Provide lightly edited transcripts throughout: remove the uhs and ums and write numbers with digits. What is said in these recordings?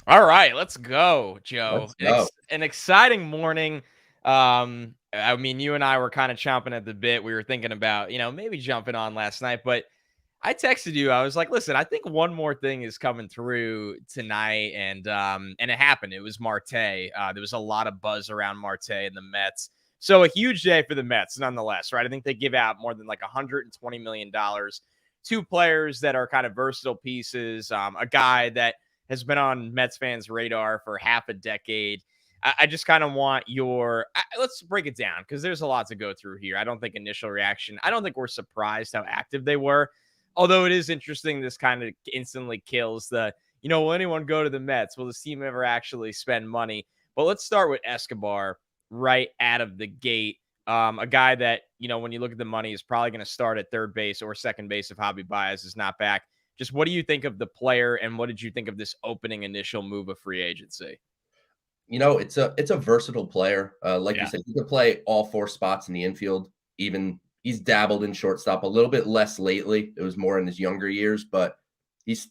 All right, let's go, Joe. Let's go. An exciting morning. I mean, you and I were kind of chomping at the bit. We were thinking about, maybe jumping on last night, but I texted you. I was like, "Listen, I think one more thing is coming through tonight," and it happened. It was Marté. There was a lot of buzz around Marté and the Mets. So a huge day for the Mets, nonetheless, right? I think they give out more than like $120 million. Two players that are kind of versatile pieces. A guy that has been on Mets fans' radar for half a decade. I just kind of want let's break it down because there's a lot to go through here. I don't think initial reaction, I don't think we're surprised how active they were. Although it is interesting, this kind of instantly kills will anyone go to the Mets? Will this team ever actually spend money? But let's start with Escobar right out of the gate. A guy that, when you look at the money, is probably going to start at third base or second base if Javy Baez is not back. Just what do you think of the player, and what did you think of this opening initial move of free agency? It's a versatile player. Like you Yeah. said, he could play all four spots in the infield. Even he's dabbled in shortstop a little bit less lately. It was more in his younger years, but it's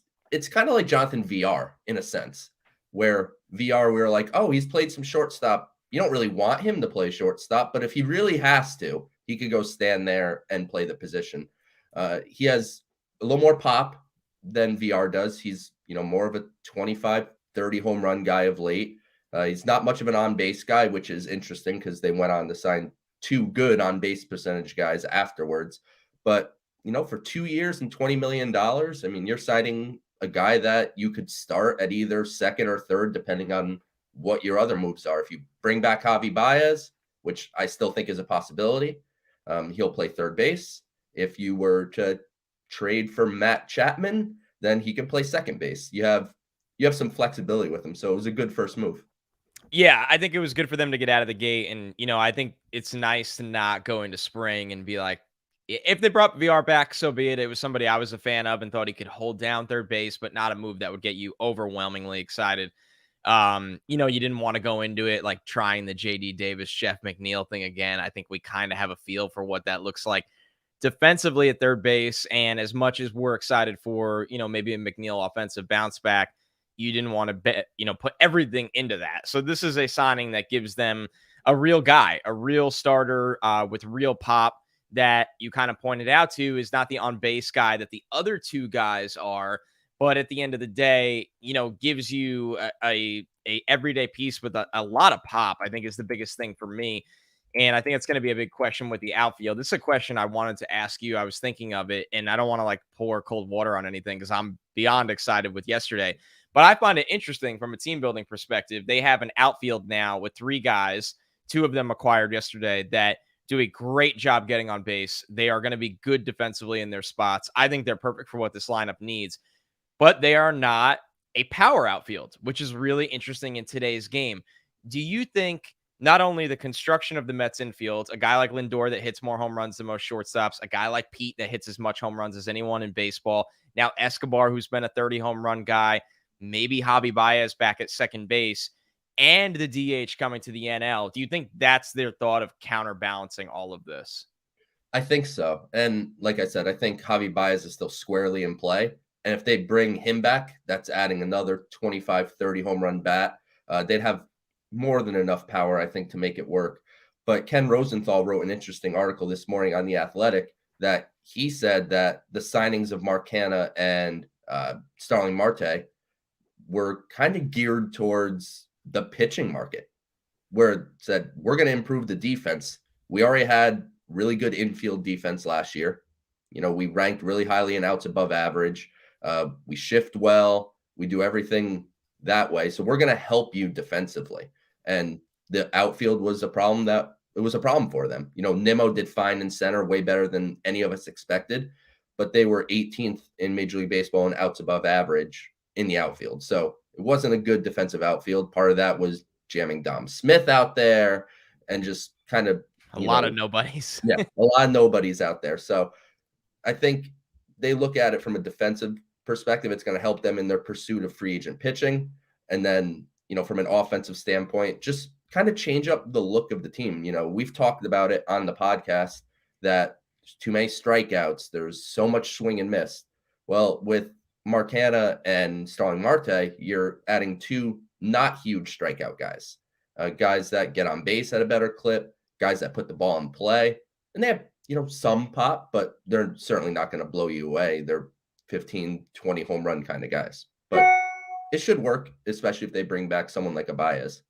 kind of like Jonathan VR in a sense, where VR we were like, oh, he's played some shortstop. You don't really want him to play shortstop, but if he really has to, he could go stand there and play the position. He has a little more pop than VR does. He's more of a 25, 30 home run guy of late. He's not much of an on-base guy, which is interesting because they went on to sign two good on-base percentage guys afterwards. But, for 2 years and $20 million, I mean, you're signing a guy that you could start at either second or third, depending on what your other moves are. If you bring back Javy Baez, which I still think is a possibility, he'll play third base. If you were to trade for Matt Chapman, then he can play second base. You have some flexibility with him. So it was a good first move. Yeah, I think it was good for them to get out of the gate. And, I think it's nice to not go into spring and be like, if they brought VR back, so be it. It was somebody I was a fan of and thought he could hold down third base, but not a move that would get you overwhelmingly excited. You didn't want to go into it like trying the JD Davis, Jeff McNeil thing again. I think we kind of have a feel for what that looks like defensively at third base. And as much as we're excited for, maybe a McNeil offensive bounce back, you didn't want to put everything into that. So this is a signing that gives them a real guy, a real starter with real pop that you kind of pointed out to is not the on base guy that the other two guys are, but at the end of the day, gives you a everyday piece with a lot of pop. I think is the biggest thing for me. And I think it's going to be a big question with the outfield. This is a question I wanted to ask you. I was thinking of it, and I don't want to like pour cold water on anything because I'm beyond excited with yesterday. But I find it interesting from a team building perspective. They have an outfield now with three guys, two of them acquired yesterday, that do a great job getting on base. They are going to be good defensively in their spots. I think they're perfect for what this lineup needs, but they are not a power outfield, which is really interesting in today's game. Do you think not only the construction of the Mets infield, a guy like Lindor that hits more home runs than most shortstops, a guy like Pete that hits as much home runs as anyone in baseball, now Escobar, who's been a 30 home run guy, maybe Javy Baez back at second base, and the DH coming to the NL. Do you think that's their thought of counterbalancing all of this? I think so. And like I said, I think Javy Baez is still squarely in play. And if they bring him back, that's adding another 25, 30 home run bat. They'd have more than enough power, I think, to make it work. But Ken Rosenthal wrote an interesting article this morning on The Athletic that he said that the signings of Canha and Starling Marte were kind of geared towards the pitching market, where it said, we're going to improve the defense. We already had really good infield defense last year. We ranked really highly in outs above average. We shift well. We do everything that way. So we're going to help you defensively. And the outfield was a problem for them. Nimmo did fine in center, way better than any of us expected, but they were 18th in Major League Baseball in outs above average in the outfield. So it wasn't a good defensive outfield. Part of that was jamming Dom Smith out there and just kind of, A lot of nobodies. yeah, a lot of nobodies out there. So I think they look at it from a defensive perspective. It's going to help them in their pursuit of free agent pitching. And then, from an offensive standpoint, just kind of change up the look of the team. We've talked about it on the podcast that there's too many strikeouts. There's so much swing and miss. Well, with Marcana and Starling Marte, you're adding two not huge strikeout guys, guys that get on base at a better clip, guys that put the ball in play, and they have some pop, but they're certainly not going to blow you away. They're 15, 20 home run kind of guys, but it should work, especially if they bring back someone like a Baez.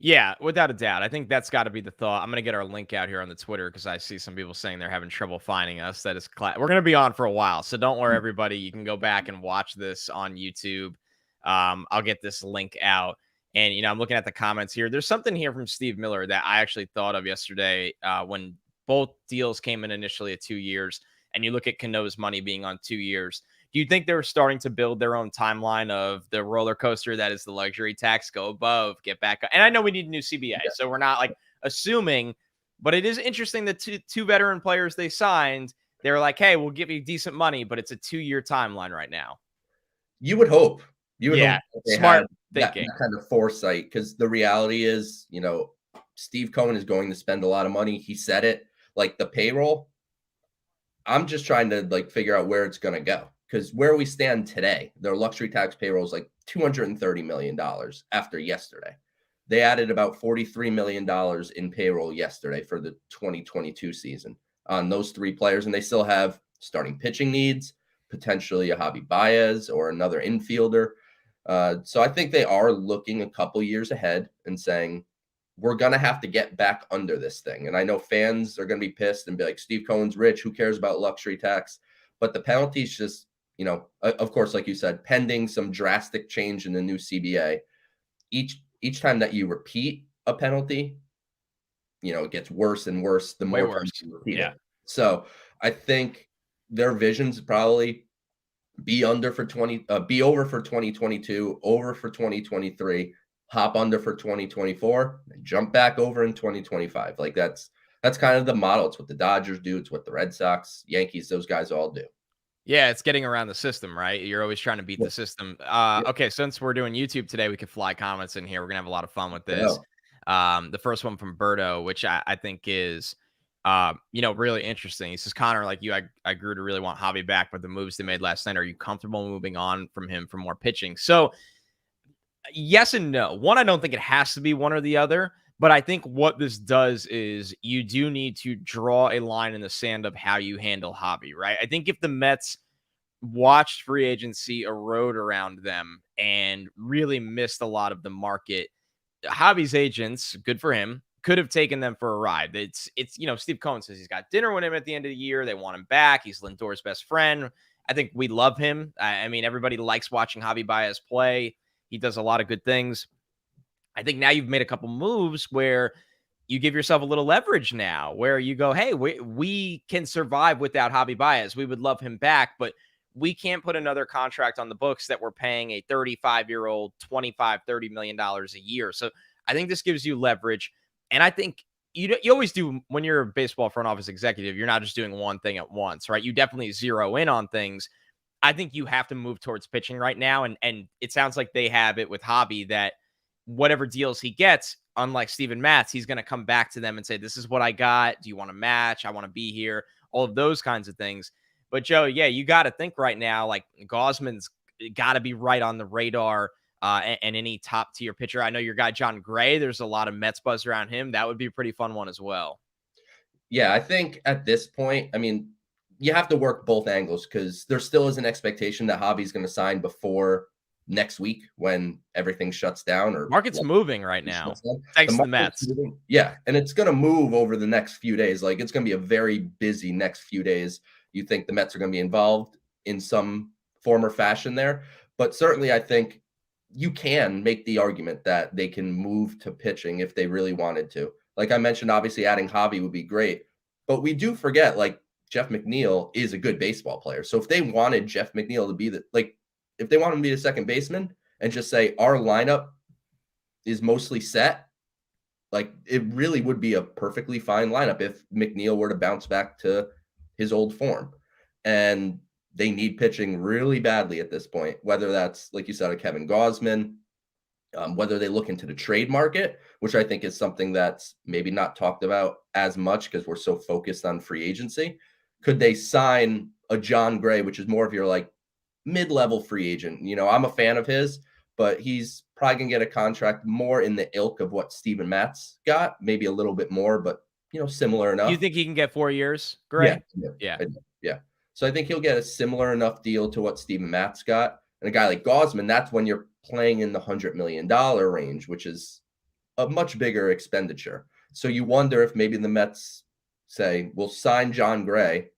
Yeah, without a doubt. I think that's got to be the thought. I'm going to get our link out here on the Twitter because I see some people saying they're having trouble finding us. That is, we're going to be on for a while, so don't worry, everybody. You can go back and watch this on YouTube. I'll get this link out, and I'm looking at the comments here. There's something here from Steve Miller that I actually thought of yesterday when both deals came in initially at 2 years, and you look at Cano's money being on 2 years. Do you think they're starting to build their own timeline of the roller coaster that is the luxury tax? Go above, get back up. And I know we need a new CBA, so we're not like assuming, but it is interesting that two veteran players they signed, they're like, hey, we'll give you decent money, but it's a 2-year timeline right now. You would hope. Yeah, That they smart had thinking. that kind of foresight, because the reality is, Steve Cohen is going to spend a lot of money. He said it. Like the payroll, I'm just trying to figure out where it's going to go. Because where we stand today, their luxury tax payroll is like $230 million after yesterday. They added about $43 million in payroll yesterday for the 2022 season on those three players. And they still have starting pitching needs, potentially a Javy Baez or another infielder. So I think they are looking a couple years ahead and saying, we're going to have to get back under this thing. And I know fans are going to be pissed and be like, Steve Cohen's rich. Who cares about luxury tax? But the penalties just, of course, like you said, pending some drastic change in the new CBA, each time that you repeat a penalty, it gets worse and worse the more times you repeat it. So I think their visions probably be over for 2022, over for 2023, hop under for 2024, and jump back over in 2025. Like that's kind of the model. It's what the Dodgers do. It's what the Red Sox, Yankees, those guys all do. Yeah, it's getting around the system, right? You're always trying to beat the system. Okay, since we're doing YouTube today, we could fly comments in here. We're gonna have a lot of fun with this. The first one from Berto, which I think is, really interesting. He says, Connor, like you, I grew to really want Javy back, but the moves they made last night, are you comfortable moving on from him for more pitching? So, yes and no. One, I don't think it has to be one or the other. But I think what this does is you do need to draw a line in the sand of how you handle Javy, right? I think if the Mets watched free agency erode around them and really missed a lot of the market, Javy's agents, good for him, could have taken them for a ride. It's Steve Cohen says he's got dinner with him at the end of the year. They want him back. He's Lindor's best friend. I think we love him. I mean, everybody likes watching Javy Baez play. He does a lot of good things. I think now you've made a couple moves where you give yourself a little leverage now, where you go, hey, we can survive without Javy Baez. We would love him back, but we can't put another contract on the books that we're paying a 35-year-old $25-30 million a year. So I think this gives you leverage. And I think you always do when you're a baseball front office executive, you're not just doing one thing at once, right? You definitely zero in on things. I think you have to move towards pitching right now. And it sounds like they have it with Javy that whatever deals he gets, unlike Steven Matz, he's going to come back to them and say, this is what I got. Do you want to match? I want to be here. All of those kinds of things. But Joe, yeah, you got to think right now, like Gausman's got to be right on the radar and any top tier pitcher. I know your guy, John Gray, there's a lot of Mets buzz around him. That would be a pretty fun one as well. Yeah, I think at this point, I mean, you have to work both angles because there still is an expectation that Javy's going to sign before next week when everything shuts down. Or market's moving right now. Thanks to the Mets. Yeah, and it's going to move over the next few days. Like it's going to be a very busy next few days. You think the Mets are going to be involved in some form or fashion there, but certainly I think you can make the argument that they can move to pitching if they really wanted to. Like I mentioned, obviously adding Javy would be great, but we do forget like Jeff McNeil is a good baseball player. So if they wanted Jeff McNeil to be if they want him to be the second baseman and just say our lineup is mostly set, like it really would be a perfectly fine lineup if McNeil were to bounce back to his old form. And they need pitching really badly at this point, whether that's, like you said, a Kevin Gausman, whether they look into the trade market, which I think is something that's maybe not talked about as much because we're so focused on free agency. Could they sign a John Gray, which is more of your like mid-level free agent. I'm a fan of his, but he's probably going to get a contract more in the ilk of what Steven Matz got, maybe a little bit more, but similar You enough. think he can get 4 years, Yeah, Gray? yeah, Yeah. I do, yeah. So I think he'll get a similar enough deal to what Steven Matz got. And a guy like Gausman, that's when you're playing in the $100 million range, which is a much bigger expenditure. So you wonder if maybe the Mets say, we'll sign John Gray.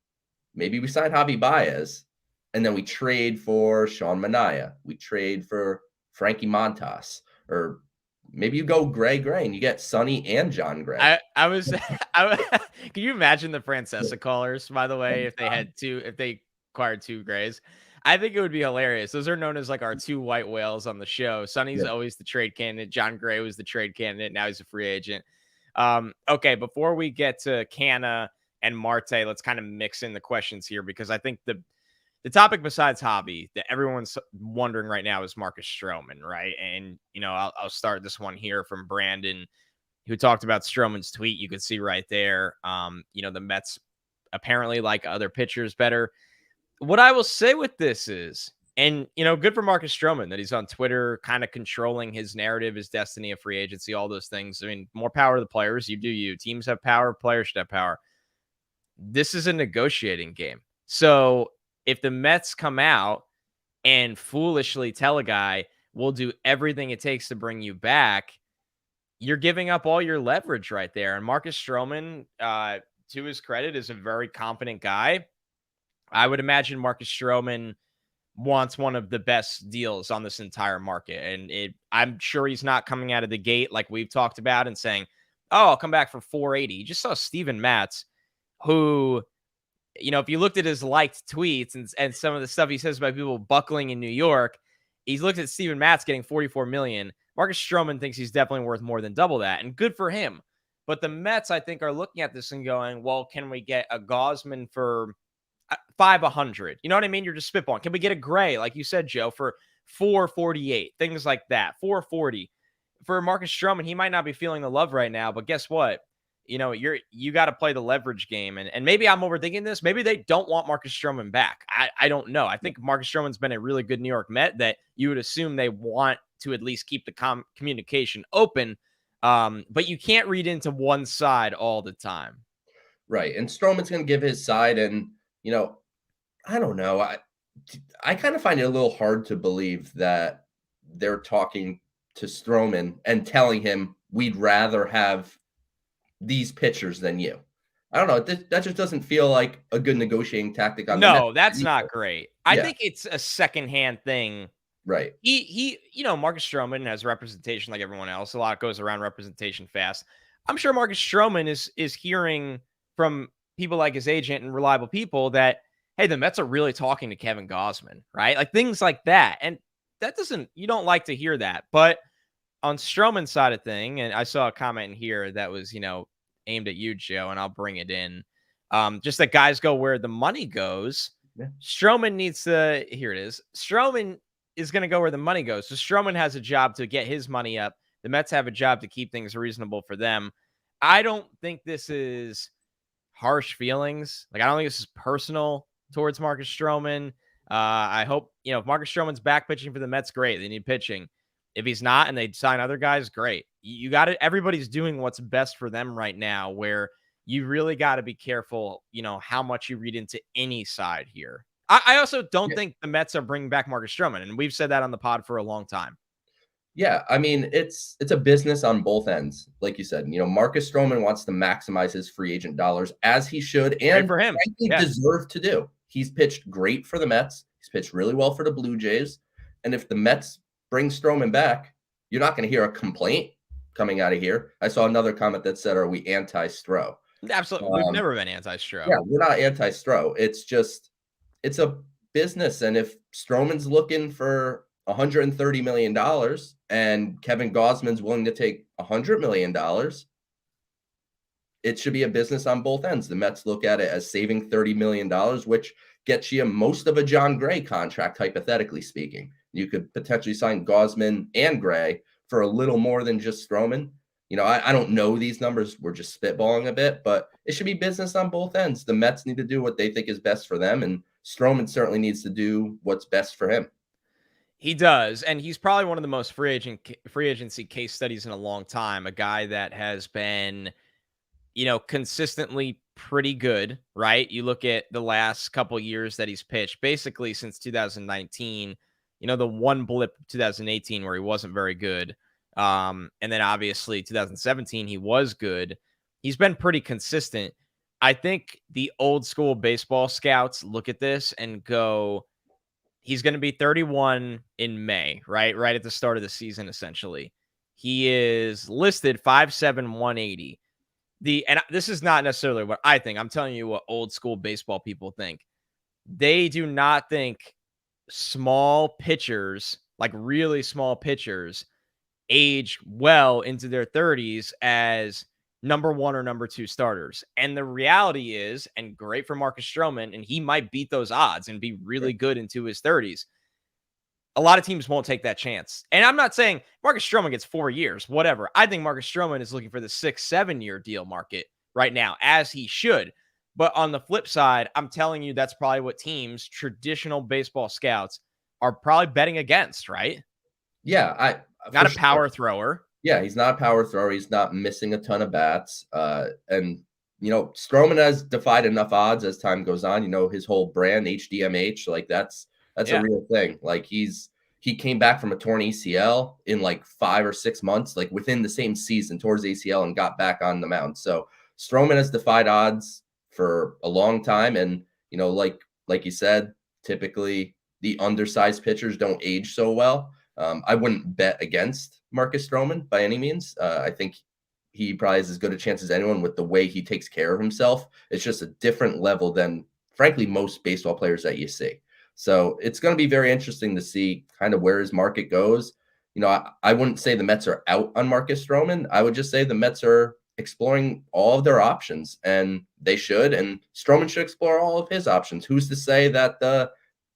Maybe we sign Javy Baez, and then we trade for Sean Manaea. We trade for Frankie Montas, or maybe you go Gray, and you get Sonny and John Gray. I was can you imagine the Francesa callers, by the way, if they acquired 2 Grays? I think it would be hilarious. Those are known as like our 2 white whales on the show. Sonny's Yeah. always the trade candidate. John Gray was the trade candidate. Now he's a free agent. Okay, before we get to Canha and Marte, let's kind of mix in the questions here because I think the topic besides Javy that everyone's wondering right now is Marcus Stroman, right? And I'll start this one here from Brandon, who talked about Stroman's tweet. You could see right there, the Mets apparently like other pitchers better. What I will say with this is, and good for Marcus Stroman that he's on Twitter, kind of controlling his narrative, his destiny of free agency, all those things. I mean, more power to the players. You do you. Teams have power. Players should have power. This is a negotiating game. So if the Mets come out and foolishly tell a guy, we'll do everything it takes to bring you back, you're giving up all your leverage right there. And Marcus Stroman, to his credit, is a very competent guy. I would imagine Marcus Stroman wants one of the best deals on this entire market. And I'm sure he's not coming out of the gate like we've talked about and saying, oh, I'll come back for 480. You just saw Steven Matz, who, if you looked at his liked tweets and some of the stuff he says about people buckling in New York, he's looked at Steven Matz getting 44 million. Marcus Stroman thinks he's definitely worth more than double that, and good for him. But the Mets, I think, are looking at this and going, well, can we get a Gausman for 500? You know what I mean? You're just spitballing. Can we get a Gray, like you said, Joe, for 448? Things like that. 440. For Marcus Stroman, he might not be feeling the love right now, but guess what? You got to play the leverage game. And maybe I'm overthinking this. Maybe they don't want Marcus Stroman back. I don't know. I think Marcus Stroman's been a really good New York Met that you would assume they want to at least keep the communication open. But you can't read into one side all the time. Right. And Stroman's going to give his side. And, I don't know. I kind of find it a little hard to believe that they're talking to Stroman and telling him we'd rather have these pitchers than you. I don't know. That just doesn't feel like a good negotiating tactic. No, that's not great. I Yeah. think it's a secondhand thing. Right. He, Marcus Stroman has representation like everyone else. A lot goes around representation fast. I'm sure Marcus Stroman is hearing from people like his agent and reliable people that, hey, the Mets are really talking to Kevin Gausman, right? Like things like that. And you don't like to hear that. But on Stroman's side of thing, and I saw a comment in here that was, aimed at you, Joe, and I'll bring it in. Just that guys go where the money goes. Yeah. Stroman needs to, here it is. Stroman is going to go where the money goes. So Stroman has a job to get his money up. The Mets have a job to keep things reasonable for them. I don't think this is harsh feelings. Like, I don't think this is personal towards Marcus Stroman. I hope, if Marcus Stroman's back pitching for the Mets, great. They need pitching. If he's not and they sign other guys, great. You got it. Everybody's doing what's best for them right now, where you really got to be careful, how much you read into any side here. I also don't think the Mets are bringing back Marcus Stroman, and we've said that on the pod for a long time. Yeah, I mean, it's a business on both ends. Like you said, Marcus Stroman wants to maximize his free agent dollars, as he should, and for him, deserve to do. He's pitched great for the Mets. He's pitched really well for the Blue Jays. And if the Mets bring Stroman back, you're not going to hear a complaint coming out of here. I saw another comment that said, are we anti-Stro? Absolutely. We've never been anti-Stro. Yeah, we're not anti-Stro. It's a business. And if Stroman's looking for $130 million and Kevin Gausman's willing to take $100 million, it should be a business on both ends. The Mets look at it as saving $30 million, which gets you most of a John Gray contract, hypothetically speaking. You could potentially sign Gausman and Gray for a little more than just Stroman. I don't know these numbers. We're just spitballing a bit, but it should be business on both ends. The Mets need to do what they think is best for them. And Stroman certainly needs to do what's best for him. He does, and he's probably one of the most free agency case studies in a long time. A guy that has been, consistently pretty good, right? You look at the last couple years that he's pitched, basically since 2019. The one blip 2018 where he wasn't very good, and then obviously 2017 he was good. He's been pretty consistent. I think the old school baseball scouts look at this and go, he's going to be 31 in May, right? Right at the start of the season, essentially. He is listed 5'7", 180. And this is not necessarily what I think. I'm telling you what old school baseball people think. They do not think small pitchers, like really small pitchers, age well into their 30s as number one or number two starters. And the reality is, and great for Marcus Stroman, and he might beat those odds and be really good into his 30s. A lot of teams won't take that chance. And I'm not saying Marcus Stroman gets 4 years, whatever. I think Marcus Stroman is looking for the 6-7 year deal market right now, as he should. But on the flip side, I'm telling you, that's probably what teams, traditional baseball scouts, are probably betting against, right? Yeah, Not a power thrower. Yeah, he's not a power thrower. He's not missing a ton of bats. And Stroman has defied enough odds as time goes on. His whole brand, HDMH, like that's a real thing. Like he came back from a torn ACL in like 5 or 6 months, like within the same season, towards ACL, and got back on the mound. So Stroman has defied odds for a long time. And, like you said, typically the undersized pitchers don't age so well. I wouldn't bet against Marcus Stroman by any means. I think he probably has as good a chance as anyone with the way he takes care of himself. It's just a different level than, frankly, most baseball players that you see. So it's going to be very interesting to see kind of where his market goes. I wouldn't say the Mets are out on Marcus Stroman. I would just say the Mets are exploring all of their options, and they should. And Stroman should explore all of his options. Who's to say that the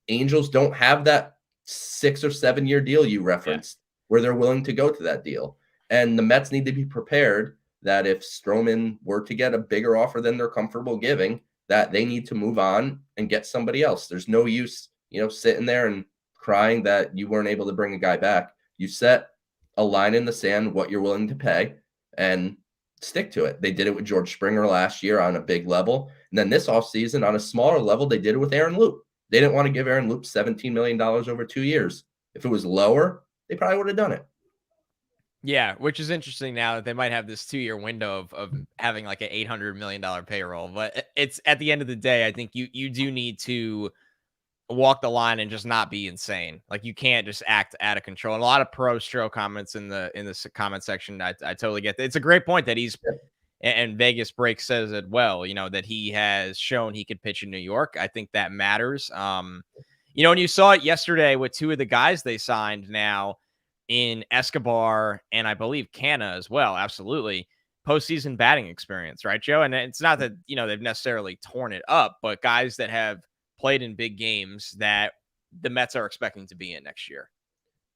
Angels don't have that 6 or 7 year deal you referenced, where they're willing to go to that deal? And the Mets need to be prepared that if Stroman were to get a bigger offer than they're comfortable giving, that they need to move on and get somebody else. There's no use, sitting there and crying that you weren't able to bring a guy back. You set a line in the sand, what you're willing to pay, and stick to it. They did it with George Springer last year on a big level. And then this offseason on a smaller level, they did it with Aaron Loup. They didn't want to give Aaron Loup $17 million over 2 years. If it was lower, they probably would have done it. Yeah, which is interesting now that they might have this 2-year window of having like an $800 million payroll. But it's, at the end of the day, I think you do need to walk the line and just not be insane. Like, you can't just act out of control. And a lot of pro Stro comments in the comment section, I totally get that. It's a great point that and Vegas Break says it well, that he has shown he could pitch in New York. I think that matters. And you saw it yesterday with 2 of the guys they signed now in Escobar and I believe Canha as well. Absolutely. Postseason batting experience, right, Joe? And it's not that, they've necessarily torn it up, but guys that have played in big games that the Mets are expecting to be in next year.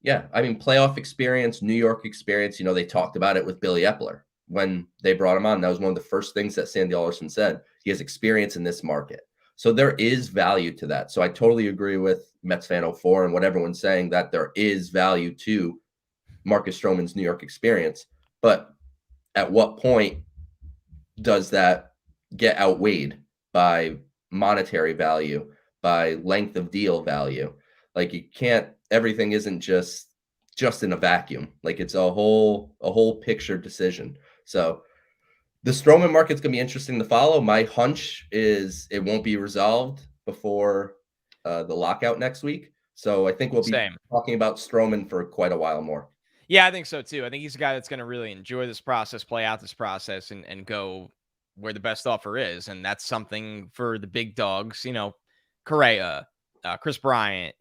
Yeah. I mean, playoff experience, New York experience, they talked about it with Billy Epler when they brought him on. That was one of the first things that Sandy Alderson said. He has experience in this market. So there is value to that. So I totally agree with Mets fan 04 and what everyone's saying, that there is value to Marcus Stroman's New York experience. But at what point does that get outweighed by monetary value, by length of deal value? Like, you can't, everything isn't just in a vacuum. Like, it's a whole picture decision. So the Stroman market's going to be interesting to follow. My hunch is it won't be resolved before the lockout next week. So I think we'll be talking about Stroman for quite a while more. Yeah, I think so too. I think he's a guy that's going to really enjoy this process, play out this process, and go where the best offer is. And that's something for the big dogs, Correa, Chris Bryant,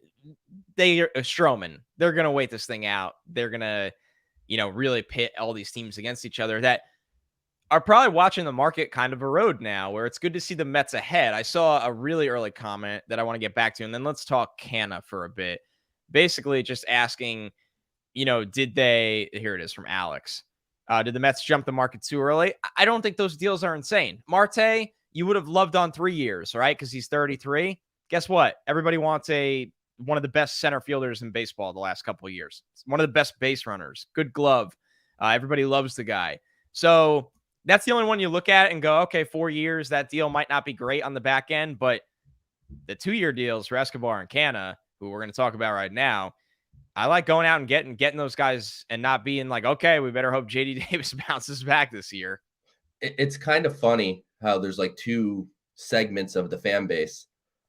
Stroman. They're going to wait this thing out. They're going to, really pit all these teams against each other that are probably watching the market kind of erode now, where it's good to see the Mets ahead. I saw a really early comment that I want to get back to, and then let's talk Canha for a bit. Basically just asking, did they, here it is from Alex. Did the Mets jump the market too early? I don't think those deals are insane. Marte, you would have loved on 3 years, right? Because he's 33. guess what? Everybody wants one of the best center fielders in baseball the last couple of years. One of the best base runners. Good glove. Everybody loves the guy. So that's the only one you look at and go, okay, 4 years, that deal might not be great on the back end, but the 2-year deals for Escobar and Canha, who we're going to talk about right now, I like going out and getting those guys and not being like, okay, we better hope JD Davis bounces back this year. It's kind of funny how there's like two segments of the fan base.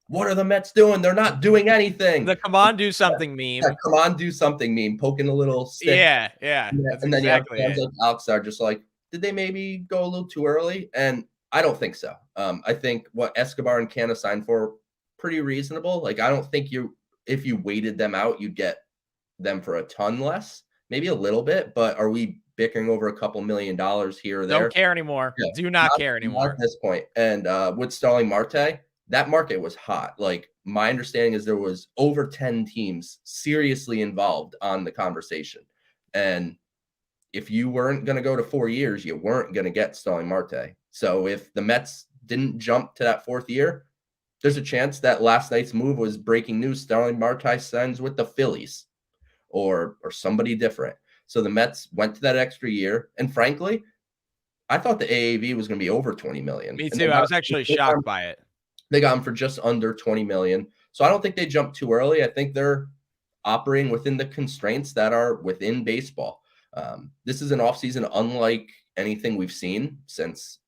What are the Mets doing? They're not doing anything. The come on, do something meme. Yeah, come on, do something meme, poking a little stick. Yeah. That's And then exactly you have fans like Alex are just like, did they maybe go a little too early? And I don't think so. I think what Escobar and Canha signed for, pretty reasonable. Like, I don't think if you waited them out, you'd get them for a ton less, maybe a little bit. But are we bickering over a couple $1 million here or there? Don't care anymore. Yeah. Do not care anymore. Not at this point. And with Starling Marte, that market was hot. Like, my understanding is there was over 10 teams seriously involved on the conversation. And if you weren't going to go to 4 years, you weren't going to get Starling Marte. So if the Mets didn't jump to that 4th year, there's a chance that last night's move was breaking news. Starling Marte signs with the Phillies or somebody different. So the Mets went to that extra year. And frankly, I thought the AAV was going to be over 20 million. Me too. I was actually shocked by it. They got him for just under 20 million. So I don't think they jumped too early. I think they're operating within the constraints that are within baseball. This is an offseason unlike anything we've seen since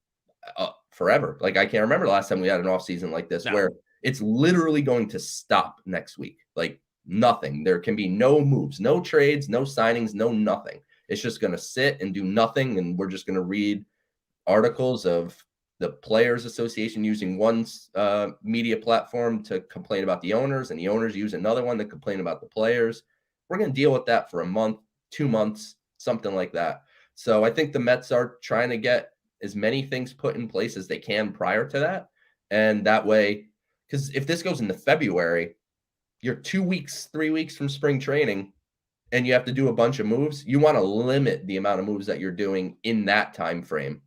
forever. Like, I can't remember the last time we had an offseason like this where it's literally going to stop next week. Like, nothing. There can be no moves, no trades, no signings, no nothing. It's just going to sit and do nothing. And we're just going to read articles of the Players Association using one media platform to complain about the owners, and the owners use another one to complain about the players. We're going to deal with that for a month, 2 months, something like that. So I think the Mets are trying to get as many things put in place as they can prior to that. And that way, because if this goes into February, you're 2 weeks, 3 weeks from spring training, and you have to do a bunch of moves. You want to limit the amount of moves that you're doing in that time frame.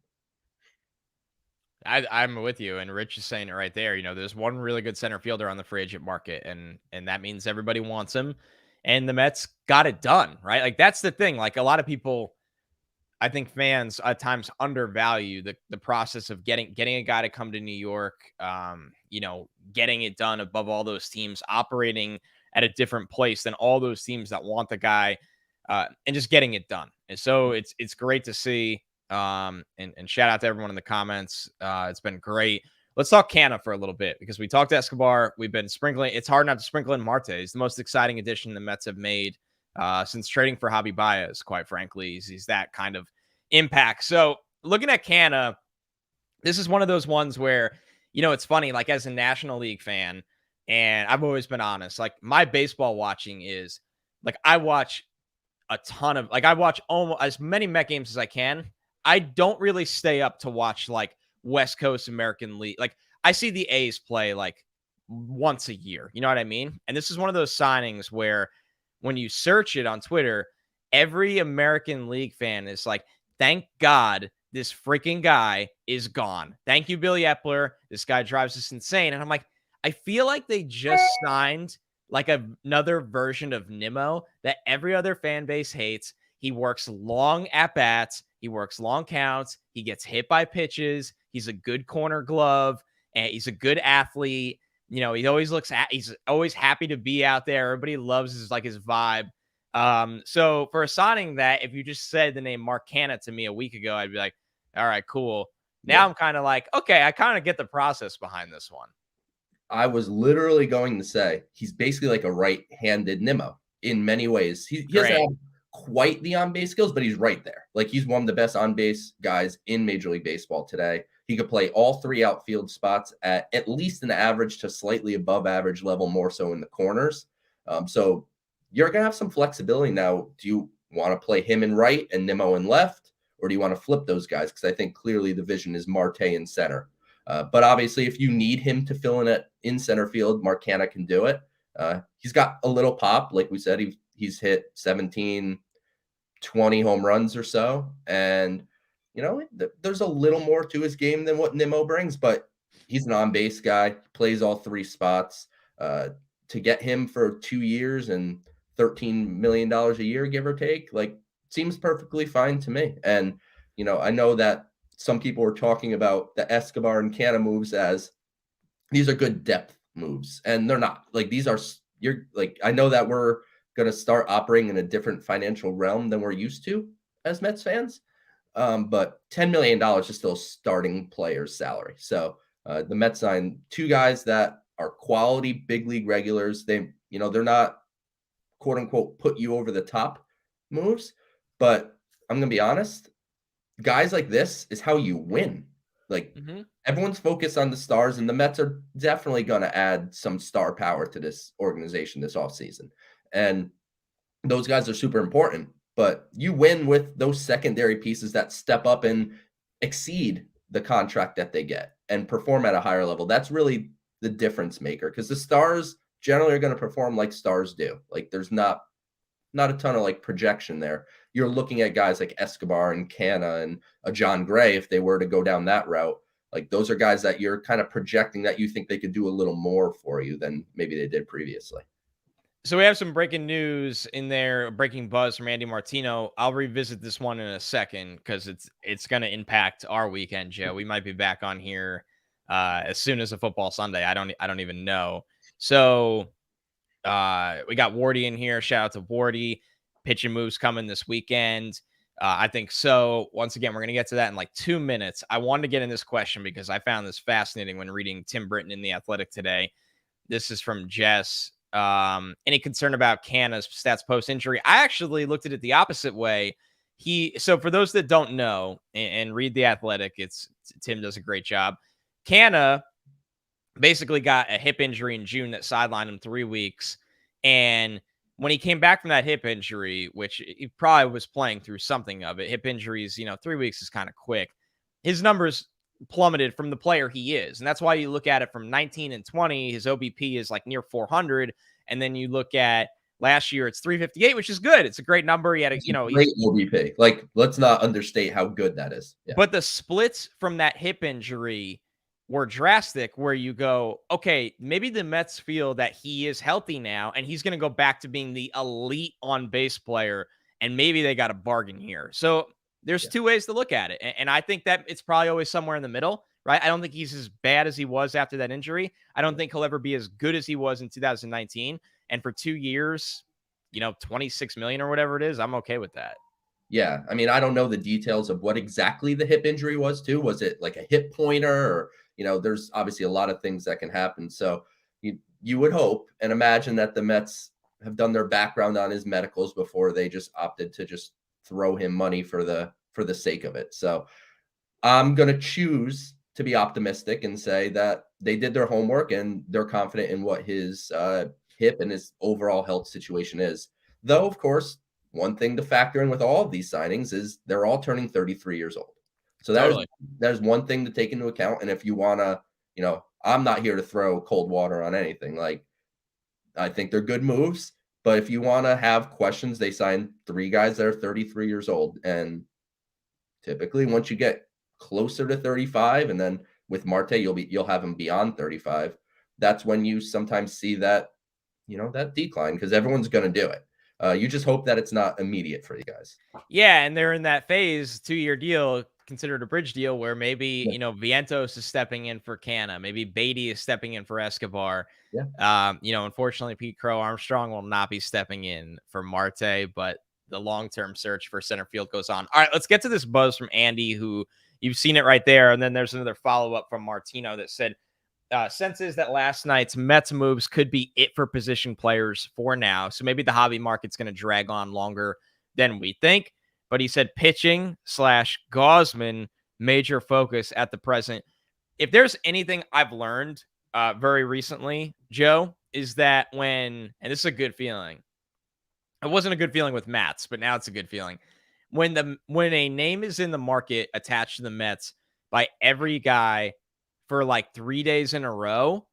I'm with you, and Rich is saying it right there. There's one really good center fielder on the free agent market, and that means everybody wants him, and the Mets got it done, right? Like, that's the thing. Like, a lot of people, I think fans at times undervalue the process of getting a guy to come to New York, getting it done above all those teams, operating at a different place than all those teams that want the guy, and just getting it done. And so it's great to see. And shout out to everyone in the comments. It's been great. Let's talk Canha for a little bit, because we talked Escobar. We've been sprinkling. It's hard not to sprinkle in Marte. He's the most exciting addition the Mets have made since trading for Javy Baez, quite frankly. He's that kind of impact. So looking at Canha, this is one of those ones where, it's funny, like, as a National League fan, and I've always been honest, like, my baseball watching is, like, I watch a ton of, like, I watch almost as many Met games as I can. I don't really stay up to watch, like, West Coast American League. Like, I see the A's play, like, once a year. You know what I mean? And this is one of those signings where when you search it on Twitter, every American League fan is like, thank God this freaking guy is gone. Thank you, Billy Epler. This guy drives us insane. And I'm like, I feel like they just signed, like, another version of Nimmo that every other fan base hates. He works long at-bats. He works long counts. He gets hit by pitches. He's a good corner glove, and he's a good athlete. He always he's always happy to be out there. Everybody loves his vibe. So for a signing that, if you just said the name Mark Canha to me a week ago, I'd be like, all right, cool. Now I'm kind of like, okay, I kind of get the process behind this one. I was literally going to say he's basically like a right-handed Nimmo in many ways. He doesn't have quite the on-base skills, but he's right there. Like, he's one of the best on-base guys in Major League Baseball today. He could play all 3 outfield spots at least an average to slightly above average level, more so in the corners. So you're going to have some flexibility now. Do you want to play him in right and Nimmo in left, or do you want to flip those guys? Because I think clearly the vision is Marte in center. But obviously, if you need him to fill in center field, Mark Canha can do it. He's got a little pop. Like we said, he's hit 17, 20 home runs or so. And, there's a little more to his game than what Nimmo brings, but he's an on-base guy, plays all 3 spots. To get him for 2 years and $13 million a year, give or take, like, seems perfectly fine to me. And I know that some people were talking about the Escobar and Canha moves as these are good depth moves, and they're not. Like, these are you're like, I know that we're going to start operating in a different financial realm than we're used to as Mets fans. But $10 million is still starting player's salary. So the Mets signed two guys that are quality big league regulars. They're not quote unquote put you over the top moves, but I'm gonna be honest, guys like this is how you win. Like, everyone's focused on the stars, and the Mets are definitely gonna add some star power to this organization this offseason. And those guys are super important, but you win with those secondary pieces that step up and exceed the contract that they get and perform at a higher level. That's really the difference maker, because the stars generally are going to perform like stars do. Like, there's not a ton of like projection there. You're looking at guys like Escobar and Canha and a John Gray, if they were to go down that route. Like, those are guys that you're kind of projecting that you think they could do a little more for you than maybe they did previously. So we have some breaking news in there, breaking buzz from Andy Martino. I'll revisit this one in a second because it's going to impact our weekend, Joe. We might be back on here as soon as a football Sunday. I don't even know. So we got Wardy in here. Shout out to Wardy. Pitching moves coming this weekend. I think so. Once again, we're going to get to that in like 2 minutes. I wanted to get in this question because I found this fascinating when reading Tim Britton in The Athletic today. This is from Jess. Any concern about Canha's stats post injury? I actually looked at it the opposite way. So for those that don't know and read The Athletic, Tim does a great job. Canha basically got a hip injury in June that sidelined him 3 weeks. And when he came back from that hip injury, which he probably was playing through something of it, hip injuries, 3 weeks is kind of quick. His numbers plummeted from the player he is. And that's why you look at it from 19 and 20, his OBP is like near 400. And then you look at last year, it's 358, which is good. It's a great number. He had Great OBP. Like, let's not understate how good that is. Yeah. But the splits from that hip injury were drastic, where you go, okay, maybe the Mets feel that he is healthy now and he's going to go back to being the elite on base player. And maybe they got a bargain here. So there's two ways to look at it. And I think that it's probably always somewhere in the middle, right? I don't think he's as bad as he was after that injury. I don't think he'll ever be as good as he was in 2019. And for 2 years, 26 million or whatever it is, I'm okay with that. Yeah. I mean, I don't know the details of what exactly the hip injury was too. Was it like a hip pointer, or, there's obviously a lot of things that can happen. So you would hope and imagine that the Mets have done their background on his medicals before they just opted to just throw him money for the sake of it. So I'm going to choose to be optimistic and say that they did their homework and they're confident in what his hip and his overall health situation is. Though, of course, one thing to factor in with all of these signings is they're all turning 33 years old. So there's one thing to take into account. And if you want to, I'm not here to throw cold water on anything. Like, I think they're good moves. But if you want to have questions, they signed 3 guys that are 33 years old. And typically once you get closer to 35, and then with Marte, you'll have him beyond 35. That's when you sometimes see that, that decline, because everyone's going to do it. You just hope that it's not immediate for you guys. Yeah, and they're in that phase, 2-year deal, considered a bridge deal, where maybe, Vientos is stepping in for Canha. Maybe Beatty is stepping in for Escobar. Yeah. Unfortunately, Pete Crow Armstrong will not be stepping in for Marte, but the long-term search for center field goes on. All right, let's get to this buzz from Andy, who you've seen it right there. And then there's another follow-up from Martino that said, sense is that last night's Mets moves could be it for position players for now. So maybe the hobby market's going to drag on longer than we think. But he said pitching / Gausman, major focus at the present. If there's anything I've learned very recently, Joe, is that and this is a good feeling. It wasn't a good feeling with Mats, but now it's a good feeling. When a name is in the market attached to the Mets by every guy for like 3 days in a row,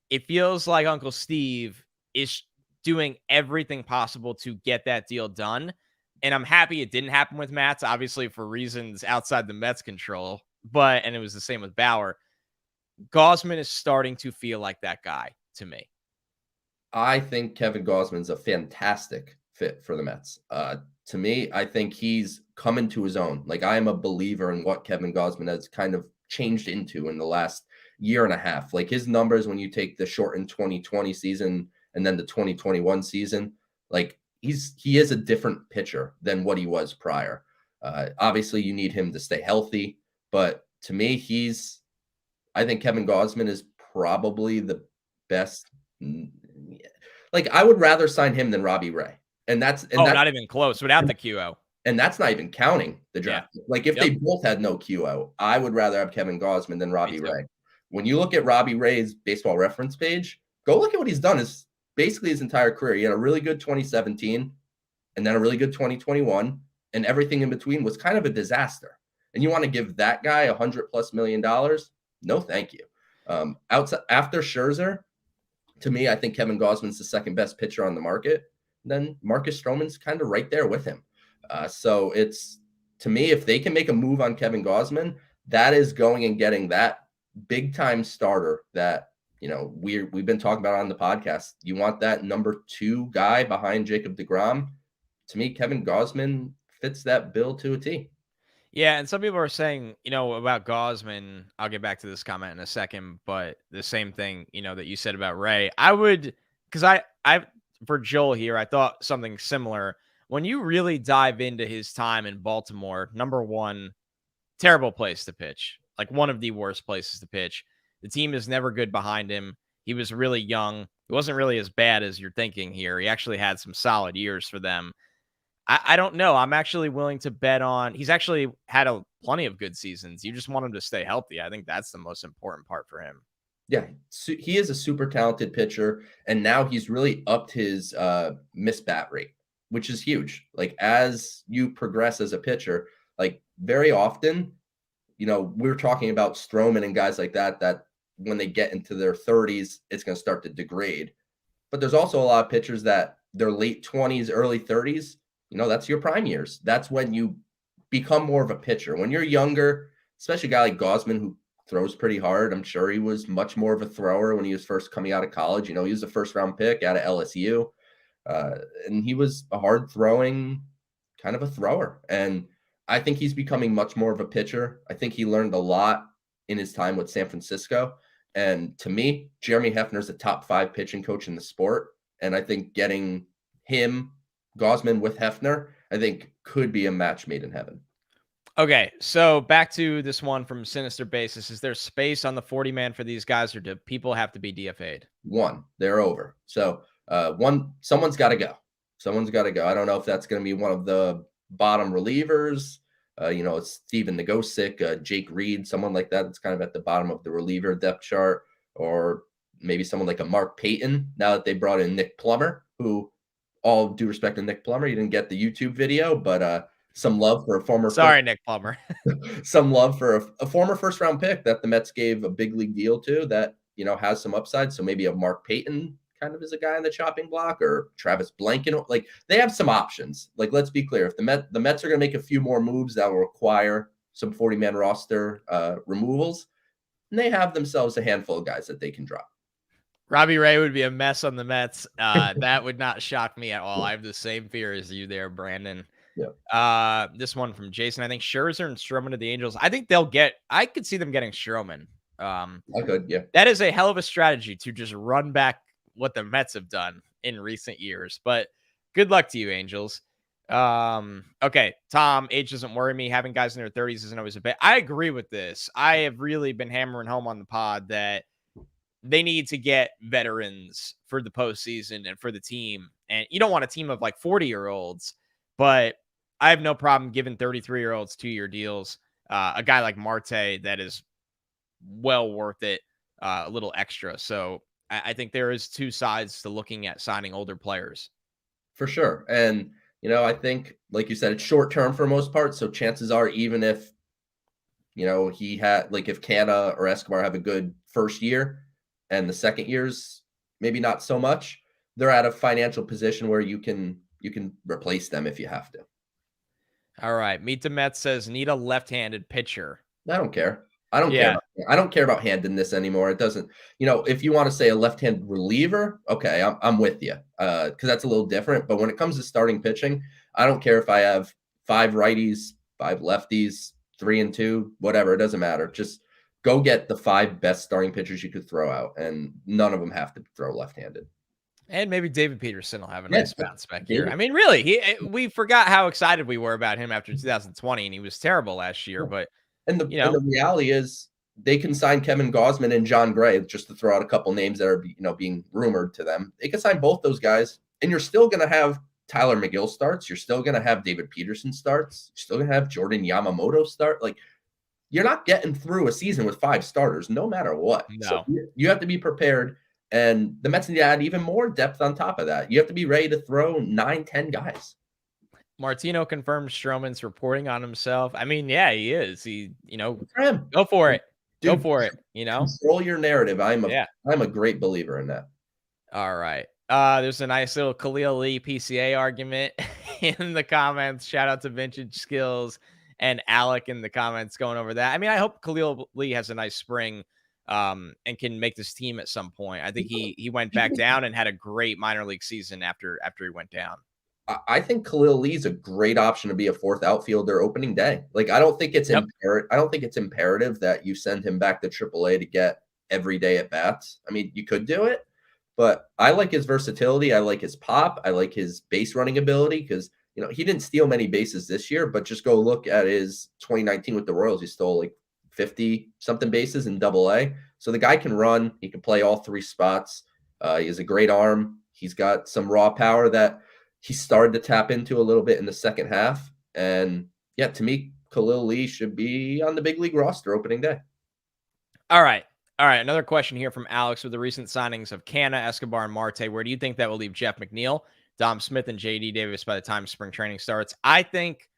it feels like Uncle Steve is doing everything possible to get that deal done. And I'm happy it didn't happen with Mats, obviously for reasons outside the Mets control, and it was the same with Bauer. Gausman is starting to feel like that guy to me. I think Kevin Gausman's a fantastic fit for the Mets. To me, I think he's coming to his own. Like, I am a believer in what Kevin Gausman has kind of changed into in the last year and a half. Like, his numbers, when you take the shortened 2020 season and then the 2021 season, like, he is a different pitcher than what he was prior. Obviously, you need him to stay healthy, but to me, I think Kevin Gausman is probably the best. Like, I would rather sign him than Robbie Ray, and that's and Oh, that's not even close without the QO. and that's not even counting the Yeah. draft. Like, if Yep. they both had no QO, I would rather have Kevin Gausman than Me Robbie too. Ray. When you look at Robbie Ray's baseball reference page, go look at what he's done basically his entire career. He had a really good 2017 and then a really good 2021, and everything in between was kind of a disaster. And you want to give that guy $100+ million? No, thank you. Outside after Scherzer, to me, I think Kevin Gausman's the second best pitcher on the market. Then Marcus Stroman's kind of right there with him. So it's, to me, if they can make a move on Kevin Gausman, that is going and getting that big time starter that we've been talking about on the podcast. You want that number 2 guy behind Jacob deGrom. To me, Kevin Gausman fits that bill to a T. Yeah, and some people are saying, about Gausman, I'll get back to this comment in a second, but the same thing, that you said about Ray. I would, because I for Joel here, I thought something similar. When you really dive into his time in Baltimore, number one, terrible place to pitch, like one of the worst places to pitch. The team is never good behind him. He was really young. He wasn't really as bad as you're thinking here. He actually had some solid years for them. I don't know. I'm actually willing to bet on. He's actually had plenty of good seasons. You just want him to stay healthy. I think that's the most important part for him. Yeah, he is a super talented pitcher, and now he's really upped his missed bat rate, which is huge. Like, as you progress as a pitcher, like, very often, we're talking about Stroman and guys like that when they get into their 30s, it's going to start to degrade. But there's also a lot of pitchers that their late 20s, early 30s, that's your prime years. That's when you become more of a pitcher. When you're younger, especially a guy like Gausman who throws pretty hard. I'm sure he was much more of a thrower when he was first coming out of college. He was a first-round pick out of LSU. And he was a hard-throwing kind of a thrower. And I think he's becoming much more of a pitcher. I think he learned a lot in his time with San Francisco. And to me, Jeremy Hefner's a top 5 pitching coach in the sport. And I think getting him, Gausman with Hefner, I think could be a match made in heaven. Okay, so back to this one from Sinister Basis. Is there space on the 40-man for these guys, or do people have to be DFA'd? They're over. So someone's got to go. Someone's got to go. I don't know if that's going to be one of the bottom relievers. It's Steven Nagosic, Jake Reed, someone like that. That's kind of at the bottom of the reliever depth chart, or maybe someone like a Mark Payton. Now that they brought in Nick Plummer, who, all due respect to Nick Plummer, you didn't get the YouTube video, but some love for a former. Nick Plummer. Some love for a former first-round pick that the Mets gave a big league deal to that, has some upside. So maybe a Mark Payton kind of is a guy on the chopping block, or Travis Blanken. Like, they have some options. Like, let's be clear. If the Mets are going to make a few more moves that will require some 40-man roster removals, and they have themselves a handful of guys that they can drop. Robbie Ray would be a mess on the Mets. That would not shock me at all. I have the same fear as you there, Brandon. Yeah. This one from Jason. I think Scherzer and Stroman to the Angels. I think I could see them getting Stroman. I could, yeah. That is a hell of a strategy to just run back what the Mets have done in recent years. But good luck to you, Angels. Okay, Tom, age doesn't worry me. Having guys in their 30s isn't always a bet. I agree with this. I have really been hammering home on the pod that they need to get veterans for the postseason and for the team. And you don't want a team of like 40-year-olds, but I have no problem giving 33-year-olds 2-year deals. A guy like Marte that is well worth it, a little extra. So I think there is two sides to looking at signing older players. For sure. And, I think, like you said, it's short term for most part. So chances are, even if, he had, like, if Canha or Escobar have a good first year and the second year's maybe not so much, they're at a financial position where you can replace them if you have to. All right. Meet the Mets says, need a left-handed pitcher. I don't care. I don't care Yeah. about I don't care about handedness anymore. It doesn't, if you want to say a left-hand reliever, okay, I'm with you. Because that's a little different. But when it comes to starting pitching, I don't care if I have 5 righties, 5 lefties, 3 and 2, whatever. It doesn't matter. Just go get the 5 best starting pitchers you could throw out, and none of them have to throw left-handed. And maybe David Peterson will have a Yeah, nice bounce back here. David. I mean, really, we forgot how excited we were about him after 2020, and he was terrible last year. Yeah. But And the you and know, the reality is they can sign Kevin Gausman and John Gray, just to throw out a couple names that are being rumored to them. They can sign both those guys, and you're still going to have Tyler McGill starts. You're still going to have David Peterson starts. You're still going to have Jordan Yamamoto start. Like, you're not getting through a season with 5 starters, no matter what. So no. you have to be prepared. And the Mets need to add even more depth on top of that. You have to be ready to throw 9, 10 guys. Martino confirmed Stroman's reporting on himself. I mean, yeah, he is. Good for him. Go for it. Go Dude, for it. control your narrative. Yeah. I'm a great believer in that. All right. There's a nice little Khalil Lee PCA argument in the comments. Shout out to Vintage Skills and Alec in the comments going over that. I mean, I hope Khalil Lee has a nice spring and can make this team at some point. I think he went back down and had a great minor league season after he went down. I think Khalil Lee's a great option to be a 4th outfielder opening day. Like, I don't think it's Yep. imperative that you send him back to AAA to get every day at bats. I mean, you could do it, but I like his versatility. I like his pop. I like his base running ability because he didn't steal many bases this year, but just go look at his 2019 with the Royals. He stole like 50 something bases in AA. So the guy can run. He can play all 3 spots. He has a great arm. He's got some raw power that he started to tap into a little bit in the second half. And yeah, to me, Khalil Lee should be on the big league roster opening day. All right. All right. Another question here from Alex with the recent signings of Canha, Escobar, and Marte. Where do you think that will leave Jeff McNeil, Dom Smith, and JD Davis by the time spring training starts? I think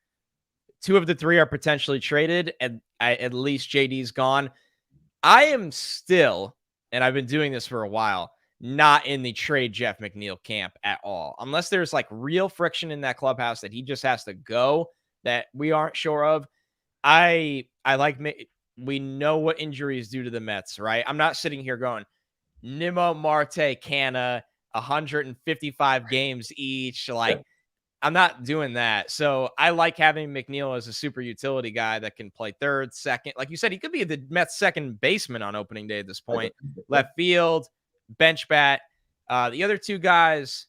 2 of the 3 are potentially traded, and at least JD's gone. I am still, and I've been doing this for a while, not in the trade Jeff McNeil camp at all. Unless there's like real friction in that clubhouse that he just has to go that we aren't sure of. I like we know what injuries do to the Mets, right? I'm not sitting here going Nimmo, Marte, Canha, 155 games each. Like, I'm not doing that. So I like having McNeil as a super utility guy that can play third, second. Like you said, he could be the Mets second baseman on opening day at this point. Left field, bench bat. The other 2 guys,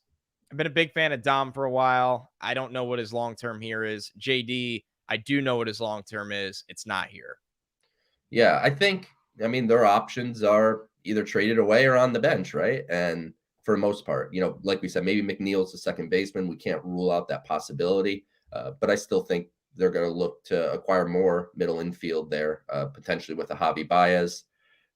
I've been a big fan of Dom for a while. I don't know what his long-term here is. JD, I do know what his long-term is. It's not here. Yeah, I mean, their options are either traded away or on the bench, right? And for the most part, like we said, maybe McNeil's the second baseman. We can't rule out that possibility, but I still think they're going to look to acquire more middle infield there, potentially with a Javy Baez.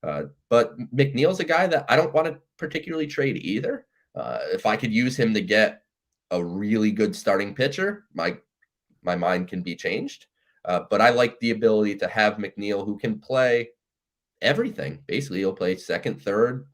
But McNeil's a guy that I don't want to particularly trade either. If I could use him to get a really good starting pitcher, my mind can be changed. But I like the ability to have McNeil, who can play everything. Basically, he'll play second, third,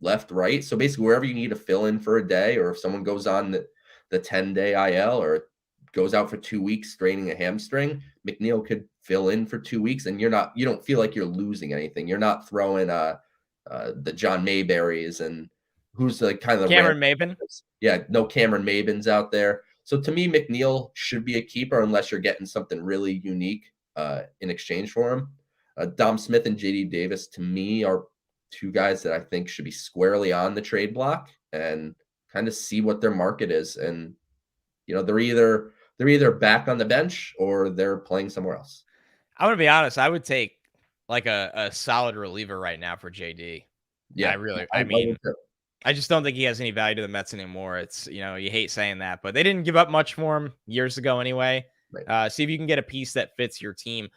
left, right. So basically, wherever you need to fill in for a day, or if someone goes on the 10-day IL or goes out for 2 weeks straining a hamstring, McNeil could fill in for 2 weeks, and you don't feel like you're losing anything. You're not throwing the John Mayberries and who's the kind of Cameron Maben. Yeah, no Cameron Mabens out there. So to me, McNeil should be a keeper unless you're getting something really unique in exchange for him. Dom Smith and JD Davis, to me, are 2 guys that I think should be squarely on the trade block and kind of see what their market is. And they're either back on the bench or they're playing somewhere else. I'm gonna be honest. I would take like a solid reliever right now for JD. Yeah, I mean, I just don't think he has any value to the Mets anymore. It's, you hate saying that, but they didn't give up much for him years ago anyway. Right. See if you can get a piece that fits your team.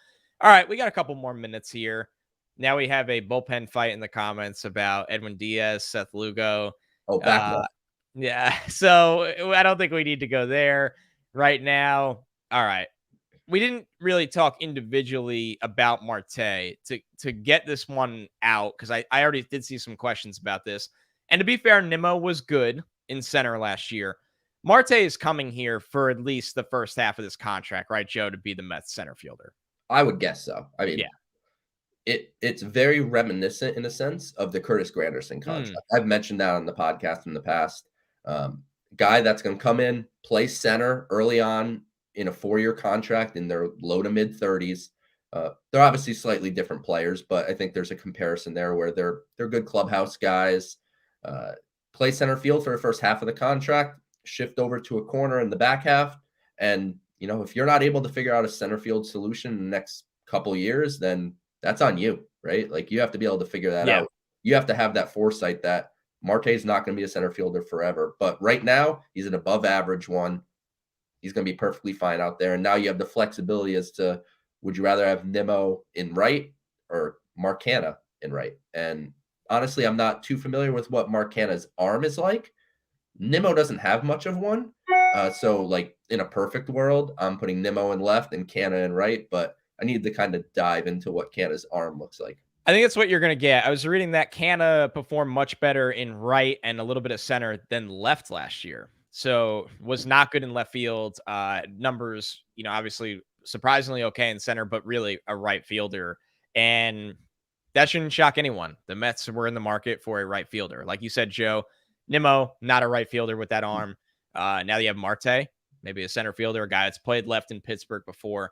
All right, we got a couple more minutes here. Now we have a bullpen fight in the comments about Edwin Diaz, Seth Lugo. Oh, back up. Yeah, so I don't think we need to go there right now. All right. We didn't really talk individually about Marté to get this one out because I already did see some questions about this. And to be fair, Nimmo was good in center last year. Marte is coming here for at least the first half of this contract, right, Joe, to be the Mets center fielder. I would guess so. I mean, yeah. It's very reminiscent in a sense of the Curtis Granderson Hmm. contract. I've mentioned that on the podcast in the past. Um, Guy that's going to come in, play center early on in a 4-year contract in their low to mid 30s. They're obviously slightly different players, but I think there's a comparison there where they're good clubhouse guys. Uh, Play center field for the first half of the contract, shift over to a corner in the back half, and if you're not able to figure out a center field solution in the next couple years, then that's on you, right? Like you have to be able to figure that Yeah. out. You have to have that foresight that Marte's not going to be a center fielder forever. But right now, he's an above average one. He's going to be perfectly fine out there. And now you have the flexibility as to would you rather have Nimmo in right or Canha in right? And honestly, I'm not too familiar with what Canha's arm is like. Nimmo doesn't have much of one. So, like in a perfect world, I'm putting Nimmo in left and Canha in right. But I need to kind of dive into what Canha's arm looks like. I think that's what you're going to get. I was reading that Canha performed much better in right and a little bit of center than left last year. So was not good in left field. Numbers, obviously surprisingly okay in center, but really a right fielder. And that shouldn't shock anyone. The Mets were in the market for a right fielder. Like you said, Joe, Nimmo, not a right fielder with that arm. Now you have Marte, maybe a center fielder, a guy that's played left in Pittsburgh before.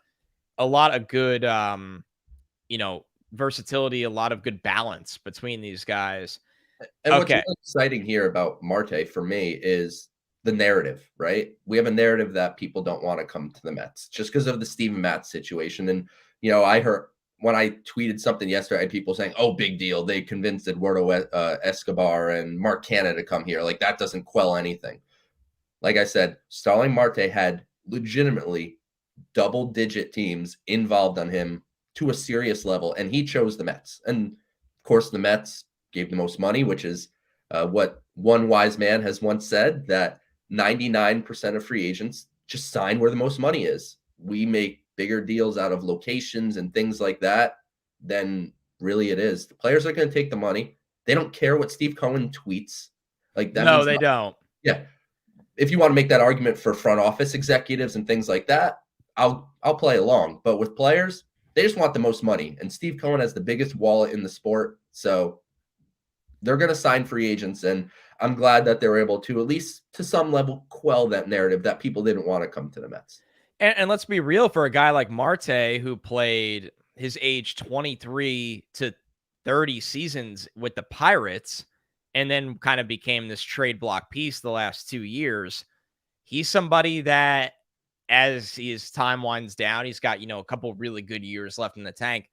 A lot of good, you know, versatility, a lot of good balance between these guys. And what's Okay. really exciting here about Marte for me is the narrative, right? We have a narrative that people don't want to come to the Mets just because of the Steven Matz situation. And, I heard when I tweeted something yesterday, I had people saying, oh, big deal. They convinced Eduardo Escobar and Mark Canha to come here. Like that doesn't quell anything. Like I said, Starling Marte had legitimately double-digit teams involved on him to a serious level, and he chose the Mets. And of course, the Mets gave the most money, which is what one wise man has once said, that 99% of free agents just sign where the most money is. We make bigger deals out of locations and things like that than really it is. The players are going to take the money. They don't care what Steve Cohen tweets. Like that No, means they nothing. don't. Yeah. If you want to make that argument for front office executives and things like that, I'll play along. But with players, they just want the most money. And Steve Cohen has the biggest wallet in the sport. So they're going to sign free agents. And I'm glad that they were able to, at least to some level, quell that narrative that people didn't want to come to the Mets. And let's be real, for a guy like Marte, who played his age 23 to 30 seasons with the Pirates and then kind of became this trade block piece the last 2 years, he's somebody that as his time winds down, he's got, a couple really good years left in the tank.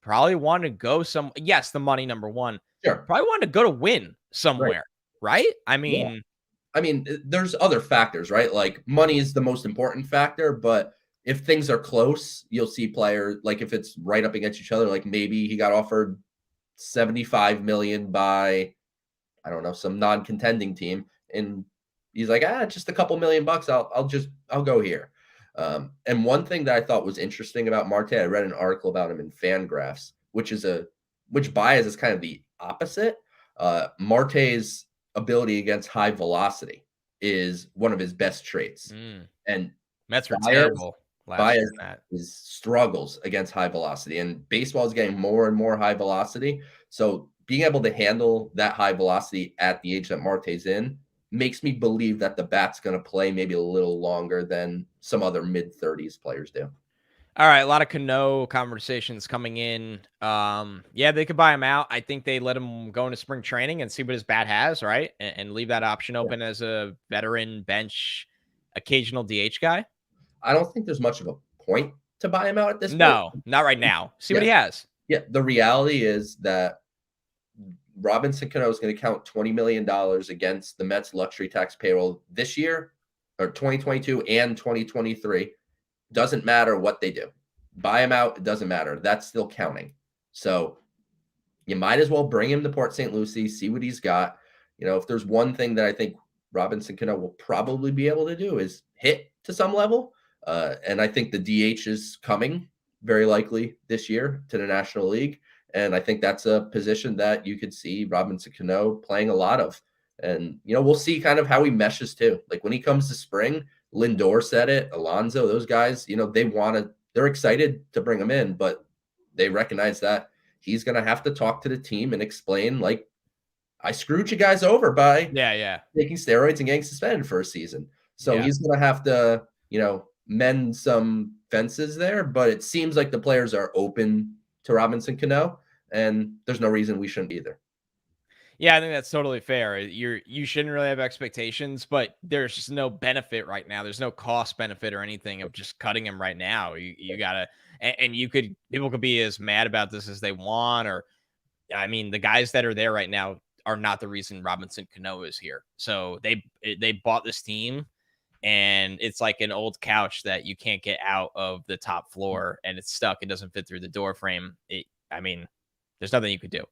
Probably want to go yes, the money, number one. Sure. Probably want to go to win Right. somewhere, right? I Yeah. mean, I mean, there's other factors, right? Like money is the most important factor, but if things are close, you'll see players like if it's right up against each other, like maybe he got offered 75 million by, I don't know, some non-contending team, and he's like, just a couple $1,000,000. I'll go here. And one thing that I thought was interesting about Marte, I read an article about him in Fangraphs, which Baez is kind of the opposite. Marte's ability against high velocity is one of his best traits, and Mets were Baez, terrible last year Baez in that. struggles against high velocity, and baseball is getting more and more high velocity. So being able to handle that high velocity at the age that Marte's in makes me believe that the bat's going to play maybe a little longer than some other mid-30s players do. All right, a lot of Cano conversations coming in. Yeah, they could buy him out. I think they let him go into spring training and see what his bat has, right? And leave that option Yeah. open as a veteran bench, occasional DH guy. I don't think there's much of a point to buy him out at this point. No, not right now. See what he has. Yeah, the reality is that Robinson Cano is going to count $20 million against the Mets luxury tax payroll this year, or 2022 and 2023. Doesn't matter what they do. Buy him out, it doesn't matter. That's still counting. So you might as well bring him to Port St. Lucie, see what he's got. If there's one thing that I think Robinson Cano will probably be able to do is hit to some level. And I think the DH is coming very likely this year to the National League. And I think that's a position that you could see Robinson Cano playing a lot of. And, we'll see kind of how he meshes too. Like when he comes to spring, Lindor said it, Alonso, those guys, they're excited to bring him in, but they recognize that he's going to have to talk to the team and explain, like, I screwed you guys over by Yeah. taking steroids and getting suspended for a season. So Yeah. he's going to have to, mend some fences there. But it seems like the players are open to Robinson Cano, and there's no reason we shouldn't either. Yeah, I think that's totally fair. You shouldn't really have expectations, but there's just no benefit right now. There's no cost benefit or anything of just cutting him right now. You gotta, and people could be as mad about this as they want, or I mean, the guys that are there right now are not the reason Robinson Cano is here. So they bought this team, and it's like an old couch that you can't get out of the top floor, and it's stuck. It doesn't fit through the door frame. I mean, there's nothing you could do. And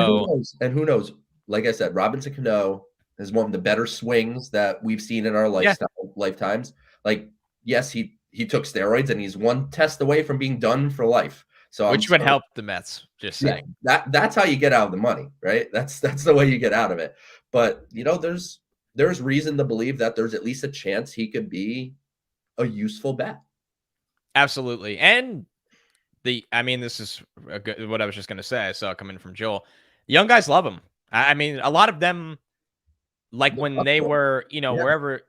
who So knows? And who knows? Like I said, Robinson Cano is one of the better swings that we've seen in our yeah, lifetimes. Like, yes, he took steroids and he's one test away from being done for life. So which would help the Mets. Just yeah, saying. that's how you get out of the money, right? That's the way you get out of it. But there's reason to believe that there's at least a chance he could be a useful bat. Absolutely. And I mean, this is what I was just going to say. I saw it coming from Joel. Young guys love him. I mean, a lot of them, like when they were, Yeah. wherever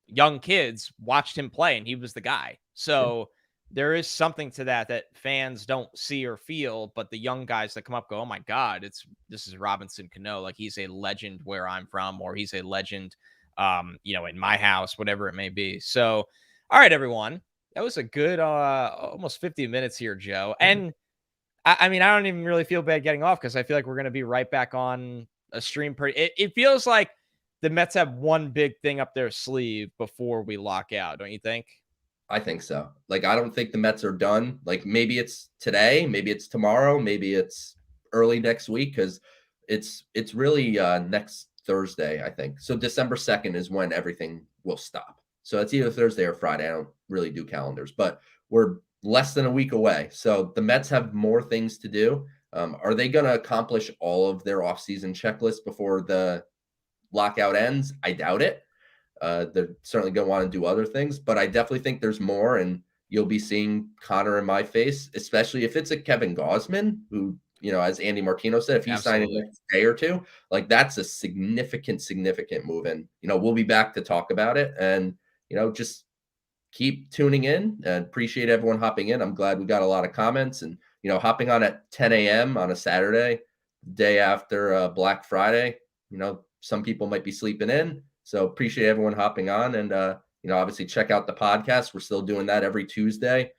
young kids watched him play and he was the guy. So there is something to that fans don't see or feel, but the young guys that come up go, oh my God, this is Robinson Cano. Like he's a legend where I'm from, or he's a legend, in my house, whatever it may be. So, all right, everyone. That was a good almost 50 minutes here, Joe. And I mean, I don't even really feel bad getting off because I feel like we're going to be right back on a stream. It feels like the Mets have one big thing up their sleeve before we lock out, don't you think? I think so. Like, I don't think the Mets are done. Like, maybe it's today, maybe it's tomorrow, maybe it's early next week, because it's really next Thursday, I think. So December 2nd is when everything will stop. So it's either Thursday or Friday. I don't really do calendars, but we're less than a week away. So the Mets have more things to do. Are they going to accomplish all of their offseason checklist before the lockout ends? I doubt it. They're certainly going to want to do other things, but I definitely think there's more, and you'll be seeing Connor in my face, especially if it's a Kevin Gausman, who, as Andy Martino said, if he's signing the next day or two, like that's a significant move. And, we'll be back to talk about it, and, just keep tuning in, and appreciate everyone hopping in. I'm glad we got a lot of comments, and, hopping on at 10 a.m. on a Saturday, day after Black Friday. Some people might be sleeping in. So appreciate everyone hopping on, and obviously check out the podcast. We're still doing that every Tuesday.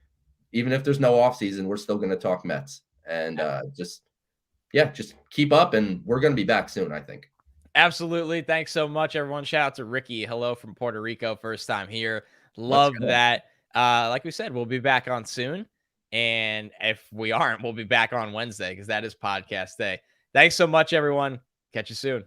Even if there's no off season, we're still going to talk Mets, and just keep up, and we're going to be back soon, I think. Absolutely. Thanks so much, everyone. Shout out to Ricky. Hello from Puerto Rico. First time here. Love that. Like we said, we'll be back on soon. And if we aren't, we'll be back on Wednesday because that is podcast day. Thanks so much, everyone. Catch you soon.